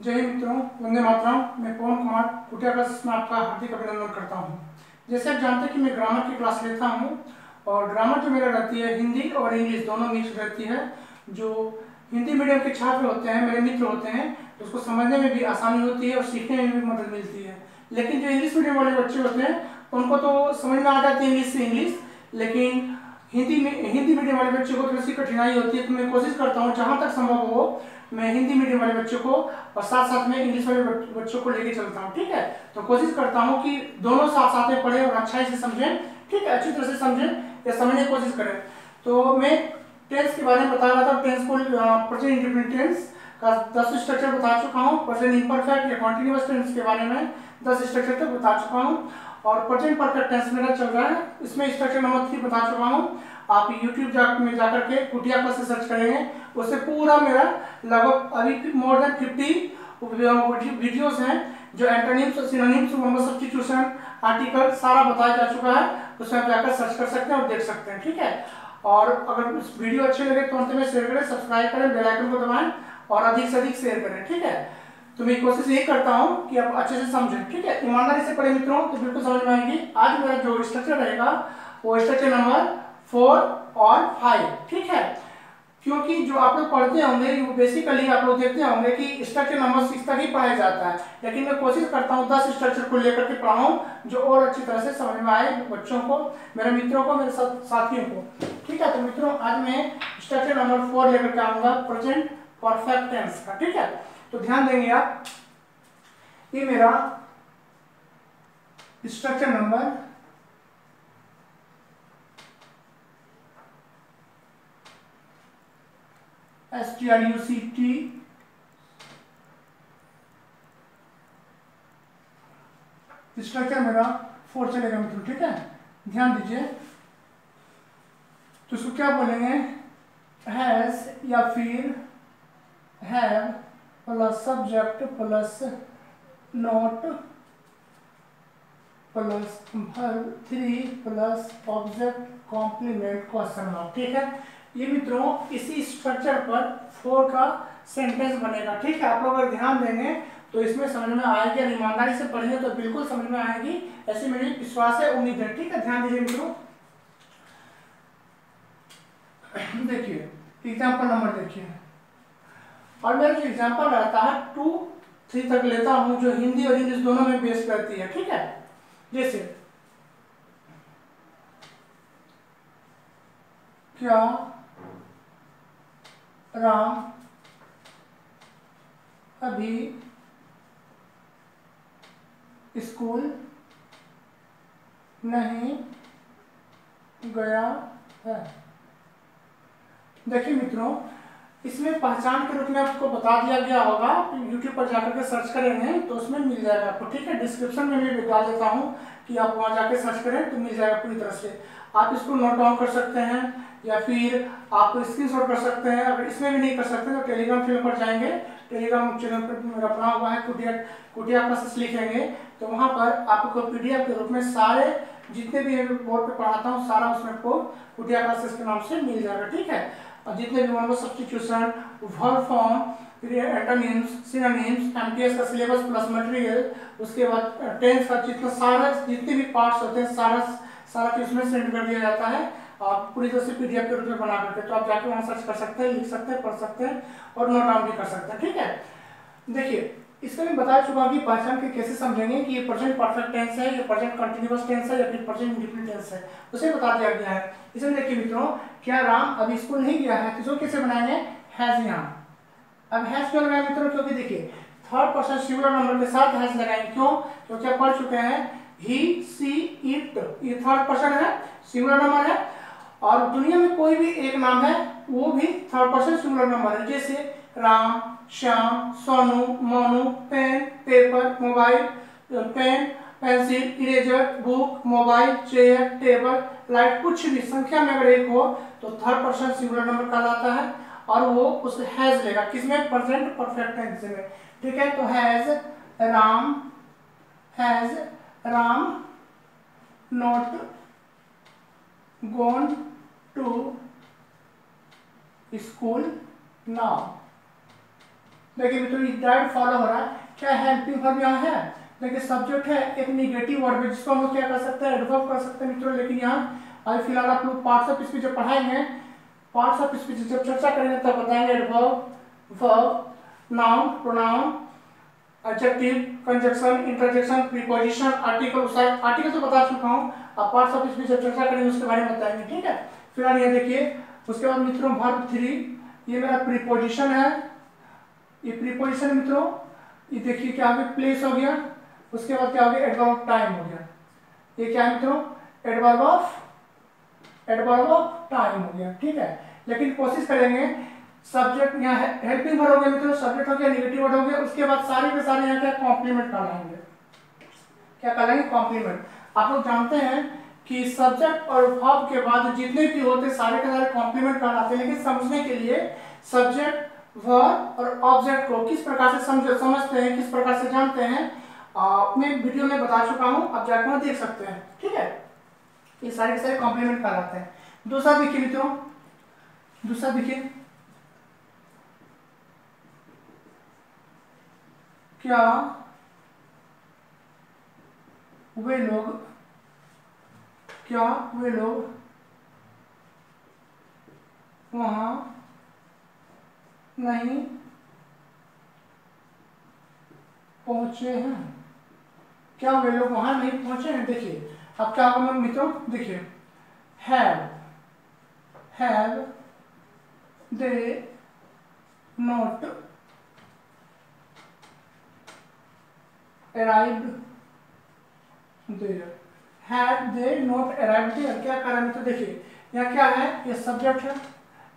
जय हिंद मित्रों, वंदे मातरम। मैं पवन कुमार कुटिया क्लास में आपका हार्दिक अभिनंदन करता हूं। जैसे आप जानते हैं कि मैं ग्रामर की क्लास लेता हूं और ग्रामर जो मेरा रहती है हिंदी और इंग्लिश दोनों मिक्स रहती है। जो हिंदी मीडियम के छात्र होते हैं, मेरे मित्र होते हैं, तो उसको समझने में भी आसानी होती है और सीखने में भी मदद मिलती है। लेकिन जो इंग्लिश मीडियम वाले बच्चे होते हैं उनको तो समझ में आ जाती है इंग्लिश से इंग्लिश, लेकिन हिंदी मीडियम वाले बच्चों को थोड़ी सी कठिनाई होती है। तो मैं कोशिश करता हूँ जहाँ तक संभव हो मैं हिंदी मीडियम वाले बच्चों को और साथ साथ में इंग्लिश वाले बच्चों को लेके चलता हूँ। ठीक है, तो कोशिश करता हूँ कि दोनों साथ साथ में पढ़ें और अच्छाई से समझें। ठीक है, अच्छी तरह से समझें या समझने की कोशिश करें। तो मैं टेंस के बारे में बता रहा था। टेंस को प्रेजेंट इंडेफिनिट टेंस का 10 स्ट्रक्चर बता चुका हूँ। प्रेजेंट इम्परफेक्ट या कॉन्टिन्यूअस टेंस के बारे में 10 स्ट्रक्चर तक बता चुका हूँ और प्रेजेंट परफेक्ट टेंस मेरा चल रहा है। इसमें स्ट्रक्चर नंबर 3 बता चुका हूँ। आप YouTube में जाकर के कुटिया क्लास से सर्च करेंगे, उससे पूरा मेरा लगभग अभी मोर देन 50 वीडियोस हैं जो antonyms, synonyms, verb substitution, article सारा बताया जा चुका है। उसमें आप जाकर सर्च कर सकते हैं और देख सकते हैं। ठीक है, और अगर इस वीडियो अच्छे लगे तो अंत में शेयर करें, सब्सक्राइब करें, बेल आइकन को दबाएं और अधिक से अधिक शेयर करें। ठीक है, तो मैं कोशिश यही करता हूँ कि आप अच्छे से समझें। ठीक है, ईमानदारी से पढ़े मित्रों तो बिल्कुल समझ में आएगी। आज मेरा जो स्ट्रक्चर रहेगा वो स्ट्रक्चर नंबर 4 और 5। ठीक है, क्योंकि जो आप लोग पढ़ते होंगे वो बेसिकली आप लोग देखते होंगे कि स्ट्रक्चर नंबर 6 तक ही पढ़ाया जाता है, लेकिन मैं कोशिश करता हूँ 10 स्ट्रक्चर को लेकर के पढ़ाऊँ जो और अच्छी तरह से समझ में आए बच्चों को, मेरे मित्रों को, मेरे साथियों को। ठीक है, तो मित्रों आज मैं स्ट्रक्चर नंबर 4 लेकर के आऊंगा, प्रेजेंट परफेक्ट टेंस का। ठीक है, तो ध्यान देंगे आप, ये मेरा स्ट्रक्चर नंबर STRUCT स्ट्रक्चर मेरा 4 चलेगा मित्रों। ठीक है, ध्यान दीजिए। तो इसको क्या बोलेंगे, हैज या फिर have plus subject plus not plus verb 3 plus object complement question mark. ठीक है, ये मित्रों इसी स्ट्रक्चर पर 4 का सेंटेंस बनेगा। ठीक है, आप लोग अगर ध्यान देंगे तो इसमें समझ में आएगी और ईमानदारी से पढ़ेंगे तो बिल्कुल समझ में आएगी, ऐसी मेरी विश्वास है, उम्मीद है। ठीक है, ध्यान दीजिए मित्रों। देखिए एग्जाम्पल नंबर देखिए, और मेरा जो एग्जाम्पल रहता है 2 3 तक लेता हूँ, जो हिंदी और इंग्लिश दोनों में बेस्ड रहती है। ठीक है, जैसे क्या राम अभी स्कूल नहीं गया है। देखिए मित्रों, इसमें पहचान के रूप में आपको बता दिया गया होगा, YouTube पर जाकर के सर्च करेंगे तो उसमें मिल जाएगा आपको। ठीक है, डिस्क्रिप्शन में भी डाल देता हूँ कि आप वहाँ जाकर सर्च करें तो मिल जाएगा पूरी तरह से। आप इसको नोट डाउन कर सकते हैं या फिर आप स्क्रीनशॉट कर सकते हैं। अगर इसमें भी नहीं कर सकते तो टेलीग्राम चैनल पर जाएंगे, टेलीग्राम चैनल पर मेरा बना हुआ है कुटिया क्लासेस लिखेंगे तो वहाँ पर आपको PDF के रूप में सारे जितने भी बोर्ड पे पढ़ाता हूँ सारा उसमें आपको कुटिया क्लासेस के नाम से मिल जाएगा। ठीक है, और जितने भी वर्ब सब्स्टिट्यूशन, वर्ब फॉर्म, फिर एंटोनिम्स, सिनोनिम्स, MTS का सिलेबस प्लस मटेरियल, उसके बाद टेंस का जितने भी पार्ट्स होते हैं सारा चीज उसमें सेंड कर दिया जाता है आप पूरी तरह से PDF के रूप में बना करके। तो आप जाके वहाँ सर्च कर सकते हैं, लिख सकते हैं, पढ़ सकते हैं और नोट डाउन भी कर सकते हैं। ठीक है, देखिए इसका मैं बता चुका हूँ कि पहचान के कैसे समझेंगे कि ये प्रेजेंट परफेक्ट टेंस है, ये प्रेजेंट कंटीन्यूअस टेंस है या फिर प्रेजेंट इंडेफिनिट टेंस है, उसे बता दिया गया है। इसमें देखिए मित्रों, क्या राम अभी स्कूल नहीं गया है, तो इसको कैसे बनाएंगे, हैज। यहाँ अब हैज क्यों लगाए मित्रों, क्योंकि देखिए थर्ड पर्सन सिंगुलर नंबर के साथ हैज लगाएंगे। क्यों, क्योंकि आप पढ़ चुके हैं ही, सी, इट, ये थर्ड पर्सन है, सिंगुलर नंबर है। और दुनिया में कोई भी एक नाम है वो भी थर्ड पर्सन सिंगुलर नंबर है, जैसे Ram, Shyam, Sonu, Monu, pen, paper, mobile, pen, pencil, eraser, book, mobile, chair, table, light, कुछ भी संख्या में अगर एक हो तो थर्ड पर्सन सिंगुलर नंबर कहलाता है और वो उस हैज लेगा किसमें, प्रेजेंट परफेक्ट टेंस में। ठीक है, तो has Ram not gone to school now. देखिए मित्रों ये डायरेक्ट फॉलो हो रहा है। क्या हेल्पिंग वर्ब यहाँ है, देखिए सब्जेक्ट है, एक निगेटिव वर्ब है जिसको हम लोग क्या कर सकते हैं, एडवर्ब कर सकते हैं मित्रों। लेकिन यहाँ अभी फिलहाल आप लोग पार्ट्स ऑफ स्पीच जब पढ़ाएंगे, पार्ट्स ऑफ स्पीच जब चर्चा करेंगे तब बताएंगे adverb, verb, noun, pronoun, adjective, conjunction, interjection, preposition, article. Article तो बता चुका हूँ, अब पार्ट्स ऑफ स्पीच जब चर्चा करेंगे उसके बारे में बताएंगे, ठीक है। फिलहाल ये देखिए, उसके बाद मित्रों वर्ब 3, ये मेरा प्रीपोजिशन है, ये प्रीपोजिशन मित्रों, ये देखिए क्या हो गया, प्लेस हो गया। उसके बाद क्या हो गया, एडवर्ब ऑफ टाइम हो गया। ये क्या है मित्रों, एडवर्ब ऑफ टाइम हो गया, ठीक है। लेकिन कोशिश करेंगे, सब्जेक्ट यहाँ हेल्पिंग वर्ब हो गया मित्रों, सब्जेक्ट हो गया, नेगेटिव वर्ड हो गया, उसके बाद सारे के सारे यहाँ क्या कॉम्प्लीमेंट कहलाएंगे, क्या कहलाएंगे, कॉम्प्लीमेंट। आप लोग जानते हैं कि सब्जेक्ट और वर्ब के बाद जितने भी होते हैं सारे के सारे कॉम्प्लीमेंट कहलाते हैं। लेकिन समझने के लिए सब्जेक्ट, वर्ब और ऑब्जेक्ट को किस प्रकार से समझते हैं, किस प्रकार से जानते हैं, मैं वीडियो में बता चुका हूं, आप जाकर देख सकते हैं, ठीक है। ये सारे के सारे कॉम्प्लीमेंट कहलाते हैं। दूसरा देखिए मित्रों, दूसरा देखिए, क्या वे लोग वहां नहीं पहुंचे हैं, क्या वे लोग वहां नहीं पहुंचे हैं। देखिए अब क्या होगा मित्रों, देखिए have they not arrived there, have they not arrived there, क्या कारण है। तो देखिए यहाँ क्या है, ये सब्जेक्ट है,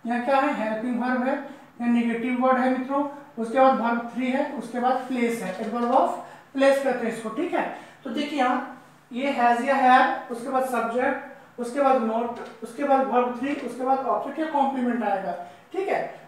यहाँ क्या है, हेल्पिंग वर्ब है, यहाँ नेगेटिव वर्ड है मित्रों, उसके बाद वर्ब 3 है, उसके बाद प्लेस है, एडवर्ब ऑफ प्लेस कहते हैं इसको, ठीक है। तो देखिए यहाँ ये हैज या हैव, उसके बाद सब्जेक्ट, उसके बाद नोट, उसके बाद वर्ब 3, उसके बाद ऑब्जेक्ट या कॉम्प्लीमेंट आएगा, ठीक है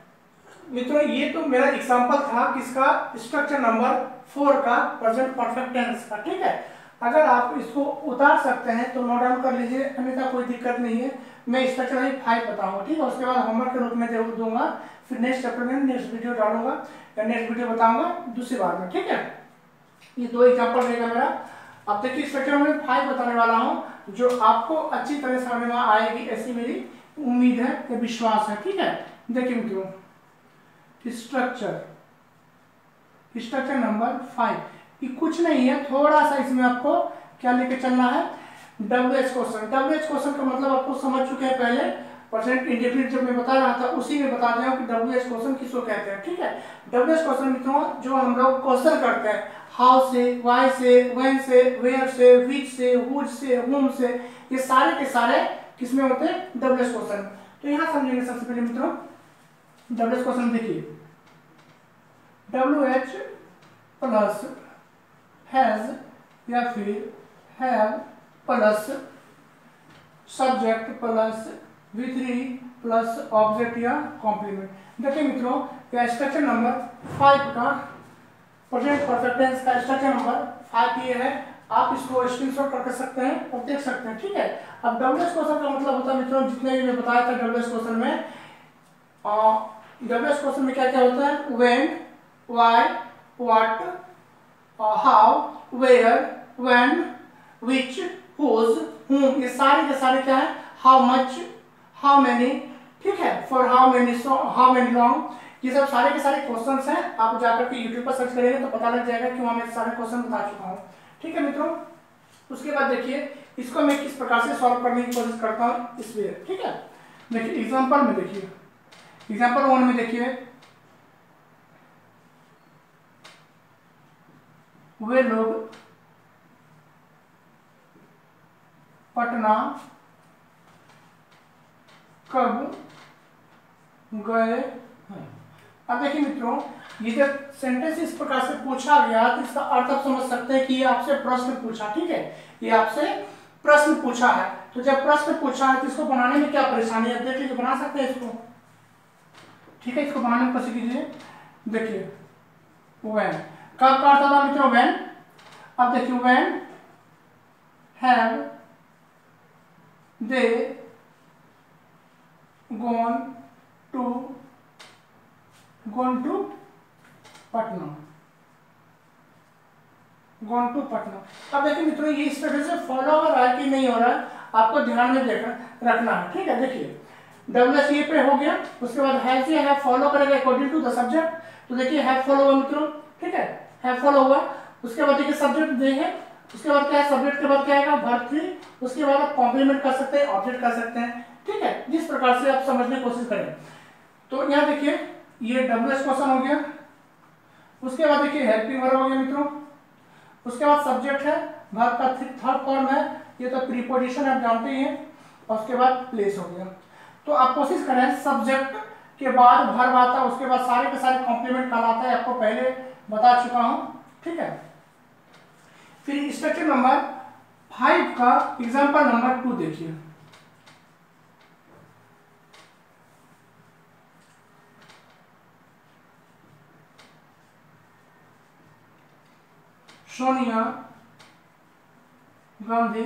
मित्रों। ये तो मेरा एग्जांपल था किसका, स्ट्रक्चर नंबर 4 का, प्रेजेंट परफेक्ट टेंस का, ठीक है। अगर आप इसको उतार सकते हैं तो नोट डाउन कर लीजिए, अन्यथा कोई दिक्कत नहीं है। मैं स्ट्रक्चर नंबर 5 बताऊंगा, ठीक है। उसके बाद होमवर्क के रूप में जरूर दूंगा, फिर नेक्स्ट चैप्टर में नेक्स्ट वीडियो डालूंगा या नेक्स्ट वीडियो बताऊंगा दूसरी बार में, ठीक है। ये 2 एग्जांपल रहेगा मेरा। अब देखिए स्ट्रक्चर नंबर 5 बताने वाला हूं, जो आपको अच्छी तरह समझ में आएगी ऐसी मेरी उम्मीद है या विश्वास है, ठीक है। देखिए मित्रों, स्ट्रक्चर नंबर 5, ये कुछ नहीं है, थोड़ा सा इसमें आपको क्या लेके चलना है, WH क्वेश्चन। WH क्वेश्चन का मतलब आपको समझ चुके हैं पहले, परसेंट इंडेफिनिट जब मैं बता रहा था उसी में बता दिया कि WH क्वेश्चन किसको कहते हैं, ठीक है। WH क्वेश्चन मित्रों जो हम लोग क्वेश्चन करते हैं, हाउ से, व्हाई से, व्हेन से, वेयर से, व्हिच से, हुज से, हुम से, ये सारे के सारे किसमें होते हैं, WH क्वेश्चन। तो यहाँ समझेंगे सबसे पहले मित्रों WH क्वेश्चन। देखिए WH प्लस हैज या फिर have plus subject plus V3 plus object या कॉम्प्लीमेंट। देखिए मित्रों यह स्ट्रक्चर नंबर 5 का, प्रेजेंट परफेक्ट टेंस का स्ट्रक्चर नंबर 5 ये है। आप इसको स्क्रीनशॉट कर सकते हैं और देख सकते हैं, ठीक है। अब WH क्वेश्चन का मतलब होता है मित्रों, जितने भी मैं बताया था WH क्वेश्चन में, WH क्वेश्चन में क्या क्या होता है, when, why, what, how, where, when, which, whose, whom, ये सारे के सारे क्या है, हाउ मच, हाउ मेनी, ठीक है, फॉर हाउ मेनी लॉन्ग, ये सब सारे के सारे क्वेश्चंस हैं। आप जाकर के YouTube पर सर्च करेंगे तो पता लग जाएगा कि वहां मैं सारे क्वेश्चन बता चुका हूँ, ठीक है मित्रों। उसके बाद देखिए इसको मैं किस प्रकार से सॉल्व करने की कोशिश करता हूँ इसलिए, ठीक है। देखिए एग्जाम्पल में, देखिए एग्जाम्पल 1 में देखिए, वे लोग पटना कब गए हैं। अब देखिए मित्रों ये जब सेंटेंस इस प्रकार से पूछा गया तो इसका अर्थ आप समझ सकते हैं कि ये आपसे प्रश्न पूछा, ठीक है, ये आपसे प्रश्न पूछा है। तो जब प्रश्न पूछा है तो इसको बनाने में क्या परेशानी है, देख लीजिए, बना सकते हैं इसको, ठीक है। इसको बनाने में कोशिश कीजिए। देखिए व्हेन, कब का अर्थ था मित्रों, व्हेन। अब देखिए when have they gone to Patna, gone to Patna. अब देखिए मित्रों, ये इस तरह से फॉलो हो रहा है कि नहीं हो रहा है, आपको ध्यान में रखना है। ठीक है, देखिए WH ये पे हो गया, उसके बाद हैज या हैव फॉलो करेगा अकॉर्डिंग टू द सब्जेक्ट। तो देखिए हैव फॉलो हुआ मित्रों, ठीक है, हैव फॉलो हुआ। उसके बाद देखिए सब्जेक्ट दे है, उसके बाद क्या है, सब्जेक्ट के बाद क्या आएगा, वर्ब 3। उसके बाद आप कॉम्प्लीमेंट कर सकते हैं, ऑब्जेक्ट कर सकते हैं। ठीक है, जिस प्रकार से आप समझने की कोशिश करें। तो यहाँ देखिए ये WH क्वेश्चन हो गया। उसके बाद देखिए हेल्पिंग वर्ब हो गया मित्रों। उसके बाद सब्जेक्ट है, वर्ब का थर्ड फॉर्म है, ये तो प्रीपोजिशन आप जानते ही हैं। और उसके बाद प्लेस हो गया। तो आप कोशिश करें सब्जेक्ट के बाद वर्ब आता है, उसके बाद सारे के सारे कॉम्प्लीमेंट कहलाता है, आपको पहले बता चुका हूं। ठीक है, फिर स्ट्रक्चर नंबर 5 का एग्जांपल नंबर 2 देखिए। सोनिया गांधी,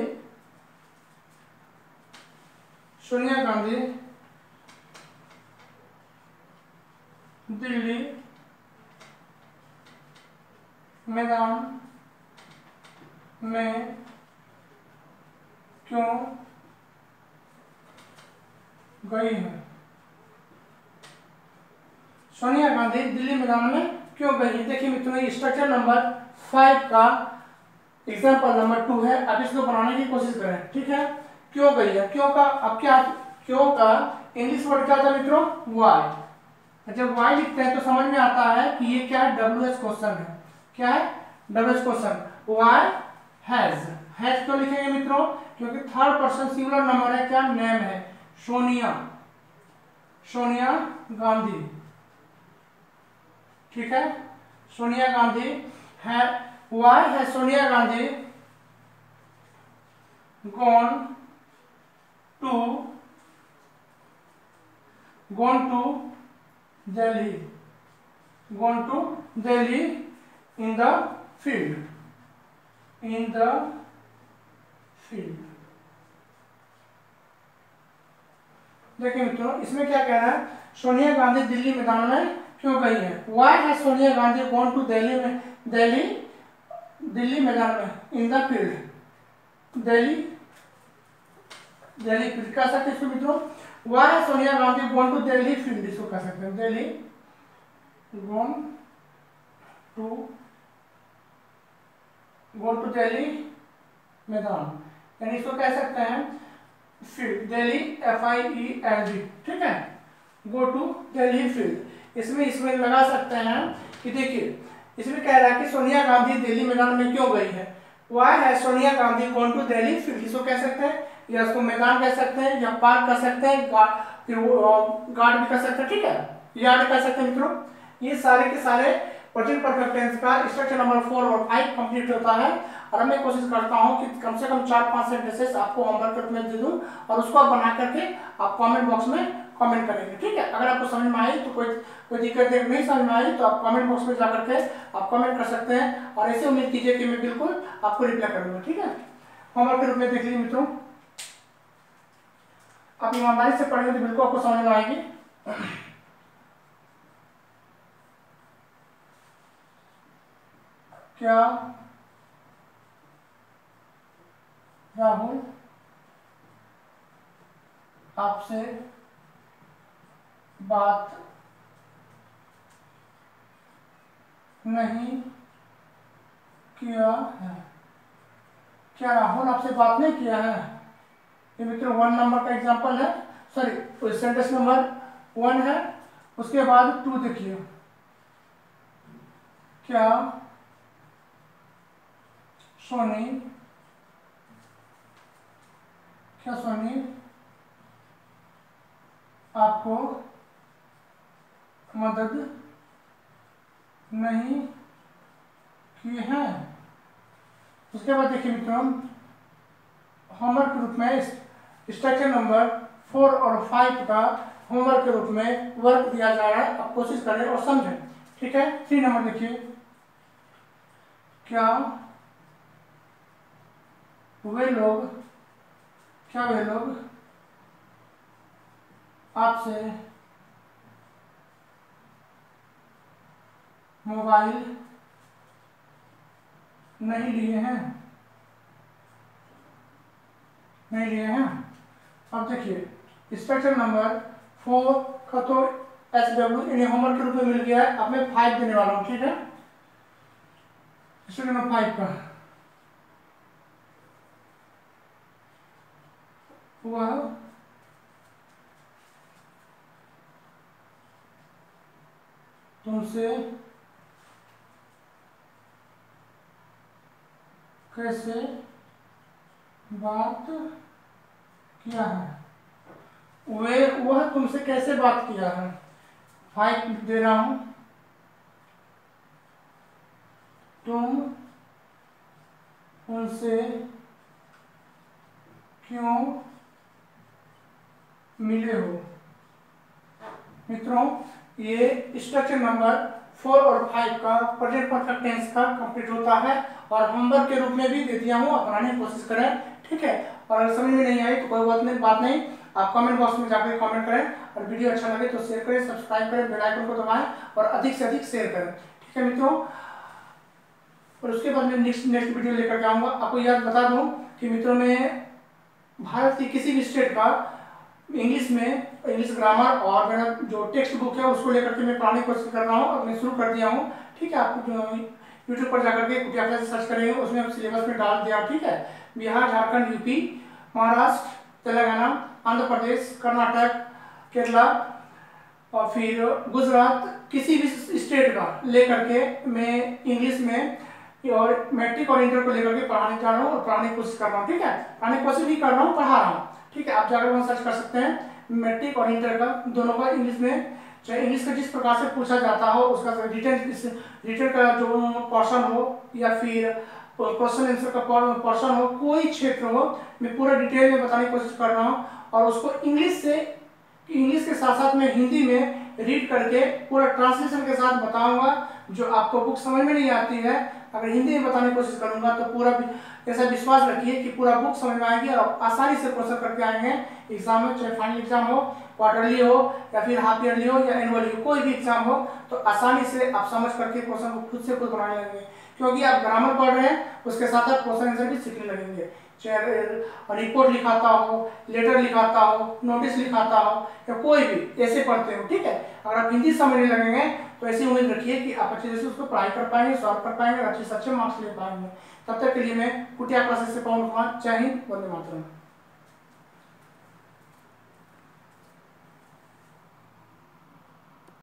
सोनिया गांधी दिल्ली मैदान में क्यों गई है। सोनिया गांधी दिल्ली मैदान में क्यों गई है। देखिए मित्रों, स्ट्रक्चर नंबर 5 का एग्जाम्पल नंबर 2 है। अब इसको बनाने की कोशिश करें। ठीक है, क्यों गई है, क्यों का अब क्या, क्यों का इंग्लिश वर्ड क्या था मित्रों, वाई। जब वाई लिखते हैं तो समझ में आता है कि ये क्या है, WH क्वेश्चन है। क्या है, WH question. Why has, has क्यों लिखेंगे मित्रों, क्योंकि थर्ड पर्सन सिंगुलर नंबर है, क्या नेम है, सोनिया, सोनिया गांधी। ठीक है, सोनिया गांधी है, वाई है Sonia Gandhi gone to Delhi, gone to Delhi in the field, in the field। देखिए मित्रों, इसमें क्या कह रहा है, सोनिया गांधी दिल्ली मैदान में क्यों गई है। वाई है सोनिया गांधी गॉन टू दिल्ली में, दिल्ली मैदान में, in the field, Delhi field कह सकते हैं इसको मित्रों। वाई है Sonia Gandhi gone to Delhi field, इसको कह सकते हैं, दिल्ली गॉन टू दिल्ली मैदान, यानी इसको कह सकते हैं फील्ड, दिल्ली FIELD। ठीक है, गो टू दिल्ली फील्ड। इसमें लगा सकते हैं कि देखिए इसमें कह रहा है कि सोनिया गांधी दिल्ली मैदान में क्यों गई है। वाई है Sonia Gandhi gone to Delhi field, इसको कह सकते हैं, या इसको मैदान कह सकते हैं, या पार्क कह सकते हैं, गार्ड भी कह सकते हैं। ठीक है, यार्ड कह सकते हैं मित्रों। ये सारे के सारे प्रेजेंट परफेक्ट टेंस का स्ट्रक्चर नंबर 4 और 5 कंप्लीट होता है। और मैं कोशिश करता हूं कि कम से कम 4-5 सेंटेंसेस आपको होमवर्क के रूप में दे दूं, और उसको आप बना करके आप कमेंट बॉक्स में कमेंट करेंगे। ठीक है, अगर आपको समझ में आई तो कोई दिक्कत नहीं समझ में आई तो आप कमेंट बॉक्स में जाकर के आप कमेंट कर सकते हैं, और ऐसे उम्मीद कीजिए कि मैं बिल्कुल आपको रिप्लाई करूंगा। ठीक है, होमवर्क के रूप में देख लीजिए मित्रों, आप ईमानदारी से पढ़ेंगे तो बिल्कुल आपको समझ में आएगी। क्या राहुल आपसे बात नहीं किया है। क्या राहुल आपसे बात नहीं किया है। ये मित्रों 1 नंबर का एग्जांपल है, सॉरी सेंटेंस नंबर 1 है। उसके बाद 2 देखिए, क्या सोनी आपको मदद नहीं की है। उसके बाद देखिए मित्रों, होमवर्क के रूप में स्ट्रक्चर नंबर 4 और 5 का होमवर्क के रूप में वर्क दिया जा रहा है, आप कोशिश करें और समझें। ठीक है, 3 नंबर देखिए, क्या वे लोग आपसे मोबाइल नहीं लिए हैं, नहीं लिए हैं। अब देखिए स्ट्रक्चर नंबर 4 का तो SW इन्हें होमवर्क के रूप में मिल गया है। अब मैं 5 देने वाला हूँ, ठीक है। स्ट्रक्चर नंबर 5 का वह तुमसे कैसे बात किया है, वह तुमसे कैसे बात किया है। 5 दे रहा हूं, तुम उनसे क्यों मिले हो। मित्रों, ये स्ट्रक्चर नंबर 4 और 5 का प्रेजेंट परफेक्ट टेंस का कंप्लीट होता है और होमवर्क के रूप में भी दे दिया हूँ, अपनाने की कोशिश करें, ठीक है। और अगर समझ में नहीं आई तो कोई बात नहीं, आप कमेंट बॉक्स में जाकर कमेंट करें और वीडियो अच्छा लगे तो शेयर करें, सब्सक्राइब करें, बेल आइकन को दबाएं और अधिक से अधिक शेयर करें, ठीक है मित्रों। और उसके बाद मैं नेक्स्ट वीडियो लेकर के आऊँगा। आपको याद बता दूँ कि मित्रों में भारत की किसी भी स्टेट का इंग्लिश ग्रामर और मेरा जो टेक्स्ट बुक है उसको लेकर के मैं पढ़ाने की कोशिश कर रहा हूँ और मैं शुरू कर दिया हूँ, ठीक है। आप यूट्यूब पर जाकर के कुटिया क्लासेस सर्च करेंगे, उसमें हम सिलेबस में डाल दिया, ठीक है। बिहार, झारखंड, यूपी, महाराष्ट्र, तेलंगाना, आंध्र प्रदेश, कर्नाटक, केरला और फिर गुजरात, किसी भी स्टेट का लेकर के मैं इंग्लिश में और मैट्रिक और इंटर को लेकर के पढ़ाने जा रहा हूँ और पढ़ाने की कोशिश कर रहा हूँ, ठीक है। पढ़ाने की कोशिश भी कर रहा हूँ, पढ़ा रहा हूँ, ठीक है। आप जाकर वहाँ सर्च कर सकते हैं, मैट्रिक और इंटर का दोनों का इंग्लिश में, चाहे इंग्लिश का जिस प्रकार से पूछा जाता हो उसका रिटर्न का जो पोर्शन हो या फिर क्वेश्चन आंसर का पोर्शन हो, कोई क्षेत्र हो, मैं पूरा डिटेल में बताने की कोशिश कर रहा हूँ और उसको इंग्लिश के साथ साथ मैं हिंदी में रीड करके पूरा ट्रांसलेशन के साथ बताऊंगा। जो आपको बुक समझ में नहीं आती है, अगर हिंदी में बताने की कोशिश करूंगा तो पूरा ऐसा विश्वास रखिए कि पूरा बुक समझ में आएगी और आसानी से क्वेश्चन करके आएंगे एग्जाम में, चाहे फाइनल एग्जाम हो, क्वार्टरली हो या फिर हाफ ईयरली हो या एनुअली हो, कोई भी एग्जाम हो तो आसानी से आप समझ करके क्वेश्चन को खुद से खुद बनाने लगेंगे, क्योंकि आप ग्रामर पढ़ रहे हैं उसके साथ आप क्वेश्चन आंसर भी सीखने लगेंगे। चाहे रिपोर्ट लिखाता हो, लेटर लिखाता हो, नोटिस लिखाता हो या कोई भी ऐसे पढ़ते हो, ठीक है। अगर आप हिंदी समझने लगेंगे तो ऐसी उम्मीद रखिए कि आप अच्छे से उसको पढ़ाई कर पाएंगे, सॉल्व कर पाएंगे और अच्छे से अच्छे मार्क्स ले पाएंगे। तब तक के लिए मैं कुटिया क्लासेस से पवन कुमार, जय हिंद, वंदे मातरम।